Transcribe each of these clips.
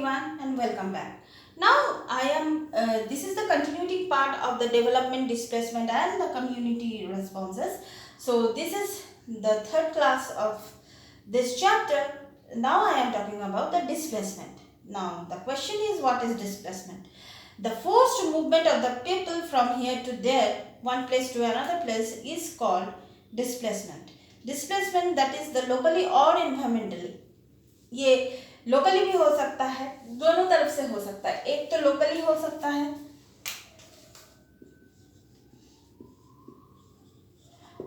everyone and welcome back. Now this is the continuing part of the development, displacement and the community responses. So this is the third class of this chapter. Now I am talking about the displacement. Now the question is, what is displacement? The forced movement of the people from here to there, one place to another place, is called displacement. Displacement, that is the locally or environmentally. ये locally भी हो सकता है, दोनों तरफ से हो सकता है. एक तो लोकली हो सकता है,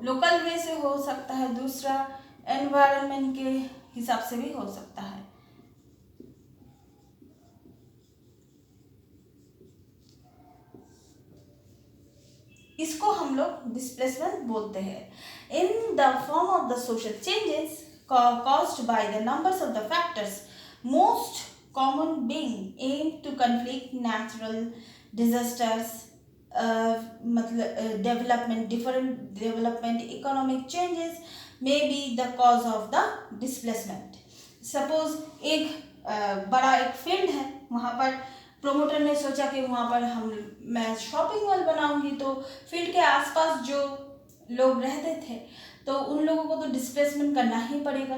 लोकल वे से हो सकता है, दूसरा एनवायरनमेंट के हिसाब से भी हो सकता है. इसको हम लोग डिस्प्लेसमेंट बोलते हैं. In the form of the social changes caused by the numbers of the factors, most common being aim to conflict, natural disasters, different development, economic changes may be the cause of the displacement. Suppose एक बड़ा एक field है, वहाँ पर promoter ने सोचा कि वहाँ पर मैं शॉपिंग मॉल बनाऊंगी, तो फील्ड के आसपास जो लोग रहते थे तो उन लोगों को तो डिस्प्लेसमेंट करना ही पड़ेगा.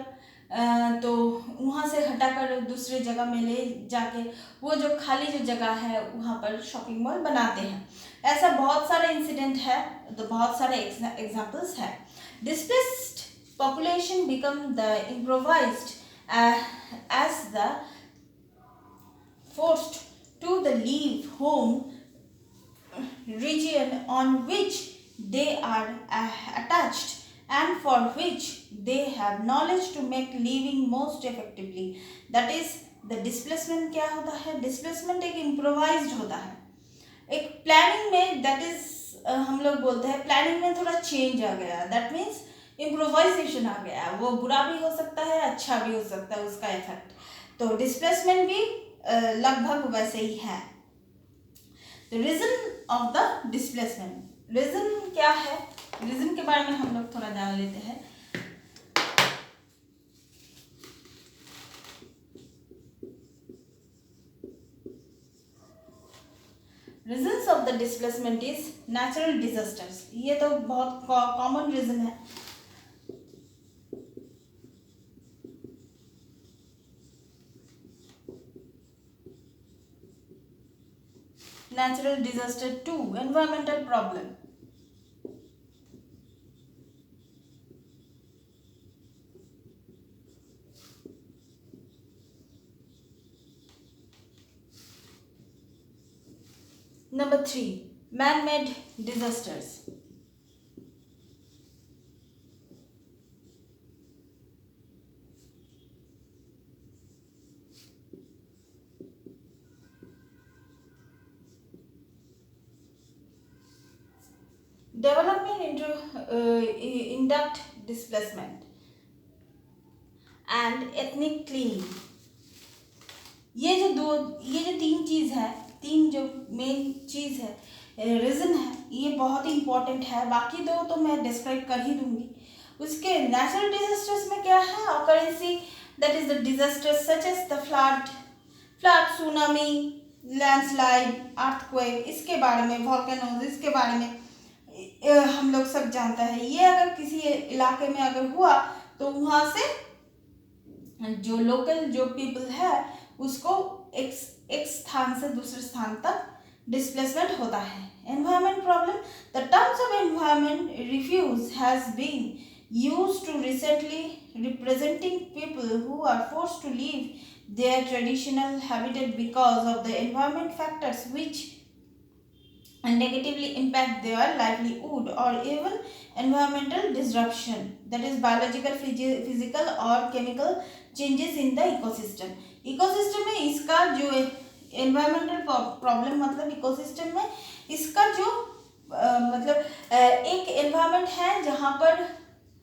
तो वहाँ से हटाकर दूसरे जगह में ले जाके वो जो खाली जो जगह है वहाँ पर शॉपिंग मॉल बनाते हैं. ऐसा बहुत सारे इंसिडेंट है, तो बहुत सारे एग्जांपल्स है. Displaced population become the improvised as the forced to the leave home region on which they are attached and for which they have knowledge to make living most effectively. That is the displacement. क्या होता है? displacement एक improvised होता है. एक planning में, that is हम लोग बोलते हैं planning में थोड़ा change आ गया, that means improvisation आ गया. वो बुरा भी हो सकता है, अच्छा भी हो सकता है उसका effect. तो displacement भी लगभग वैसे ही है. The reason of the displacement. Reason क्या है? रीजन के बारे में हम लोग थोड़ा जान लेते हैं. Reasons of the displacement is natural disasters. ये तो बहुत कॉमन रीजन है. Natural disaster. 2. Environmental problem. Number 3. Man-made disasters. Development into induct displacement and ethnic cleaning. ये जो तीन चीज़ है, तीन जो मेन चीज़ है, रीज़न है, ये बहुत ही इम्पोर्टेंट है. बाकी दो तो मैं डिस्क्राइब कर ही दूंगी. उसके नेचुरल डिजास्टर्स में क्या है? Occurrence, that is the disasters such as the flood, tsunami, landslide, earthquake, इसके बारे में, वोल्केनोज, इसके बारे में हम लोग सब जानता है. ये अगर किसी इलाके में अगर हुआ तो वहाँ से जो लोकल जो पीपल है उसको एक स्थान से दूसरे स्थान तक डिस्प्लेसमेंट होता है. Environment problem. The terms of environment refuge has been used to recently representing people who are forced to leave their traditional habitat because of the environment factors which negatively impact their livelihood or even environmental disruption, that is biological, physical or chemical changes in the ecosystem. ecosystem में इसका जो environmental problem मतलब ecosystem में इसका जो मतलब एक environment है जहाँ पर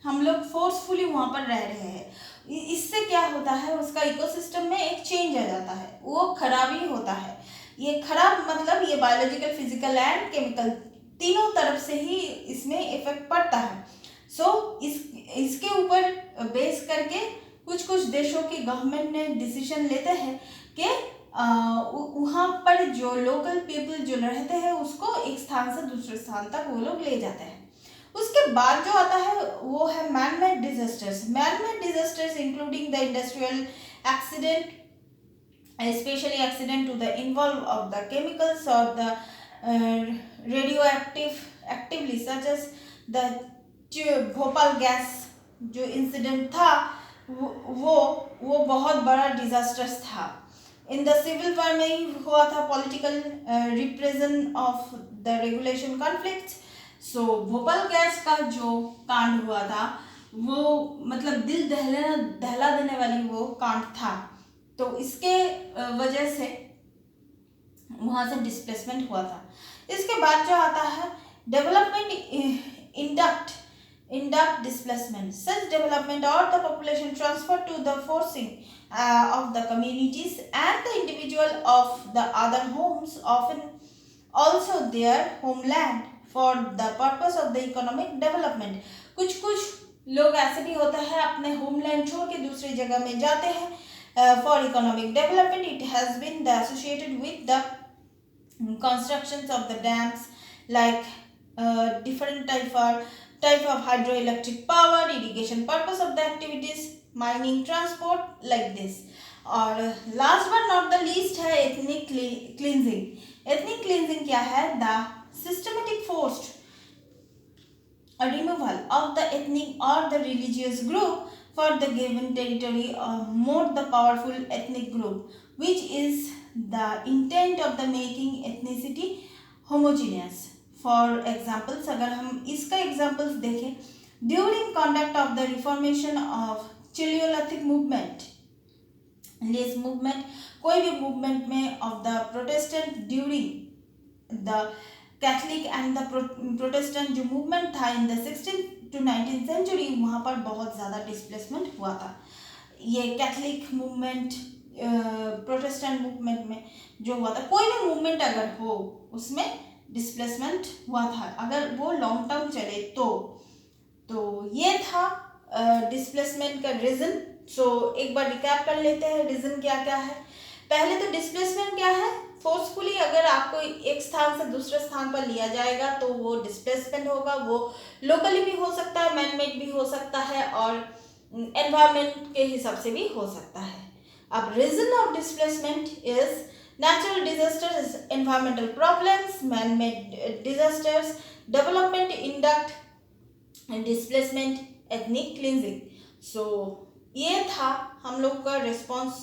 हम लोग फोर्सफुली वहाँ पर रह रहे हैं. इससे क्या होता है? उसका इकोसिस्टम में एक चेंज आ जाता है, वो खराबी होता है. ये खराब मतलब ये बायोलॉजिकल, फिजिकल एंड केमिकल तीनों तरफ से ही इसमें इफेक्ट पड़ता है. सो इसके ऊपर बेस करके कुछ देशों की गवर्नमेंट ने डिसीजन लेते हैं कि वहाँ पर जो लोकल पीपल जो रहते हैं उसको एक स्थान से दूसरे स्थान तक वो लोग ले जाते हैं। उसके बाद जो आता है वो है man made disasters. Man made disasters including the industrial accident, especially accident to the involve of the chemicals or the radioactively such as the Bhopal gas जो इंसिडेंट था वो बहुत बड़ा डिजास्टर था। इन द सिविल वॉर में ही हुआ था, political represent of the regulation conflicts. So Bhopal gas का जो कांड हुआ था वो मतलब दिल दहला देने वाली वो कांड था। तो इसके वजह से वहाँ से डिस्प्लेसमेंट हुआ था। इसके बाद जो आता है development induct displacement. Such development or the population transfer to the forcing of the communities and the individual of the other homes, often also their homeland, for the purpose of the economic development. कुछ लोग ऐसे भी होते हैं अपने homeland छोड़ के दूसरी जगह में जाते हैं for economic development. It has been associated with the constructions of the dams, like different type of hydroelectric power, irrigation purpose of the activities, mining, transport, like this. और last but not the least है ethnic cleansing. Ethnic cleansing क्या है? The systematic forced removal of the ethnic or the religious group for the given territory or more the powerful ethnic group, which is the intent of the making ethnicity homogeneous. For examples अगर हम इसका examples देखें, during conduct of the reformation of chiliolithic movement, this movement कोई भी movement में of the Protestant during the Catholic and the Protestant जो movement था in the 16th to 19th century, वहाँ पर बहुत ज़्यादा डिस्प्लेसमेंट हुआ था। ये कैथलिक मूवमेंट प्रोटेस्टेंट मूवमेंट में जो हुआ था, कोई भी मूवमेंट अगर हो उसमें डिस्प्लेसमेंट हुआ था अगर वो लॉन्ग टर्म चले तो ये था डिस्प्लेसमेंट का रीज़न। सो एक बार रिकैप कर लेते हैं रीज़न क्या क्या है। पहले तो डिस्प्लेसमेंट क्या है? फोर्सफुली अगर आपको एक स्थान से दूसरे स्थान पर लिया जाएगा तो वो डिस्प्लेसमेंट होगा। वो लोकली भी हो सकता है, मैन मेड भी हो सकता है और एनवायरनमेंट के हिसाब से भी हो सकता है। अब reason of displacement is natural disasters, environmental problems, man-made disasters, development induct displacement, ethnic cleansing. So ये था हम लोग का response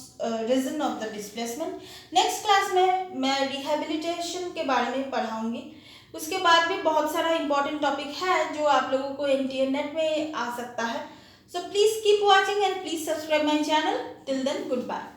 reason of the displacement. Next class में मैं रिहेबिलिटेशन के बारे में पढ़ाऊंगी। उसके बाद भी बहुत सारा इंपॉर्टेंट टॉपिक है जो आप लोगों को NTA नेट में आ सकता है। So please keep watching and please subscribe my channel. Till then good bye.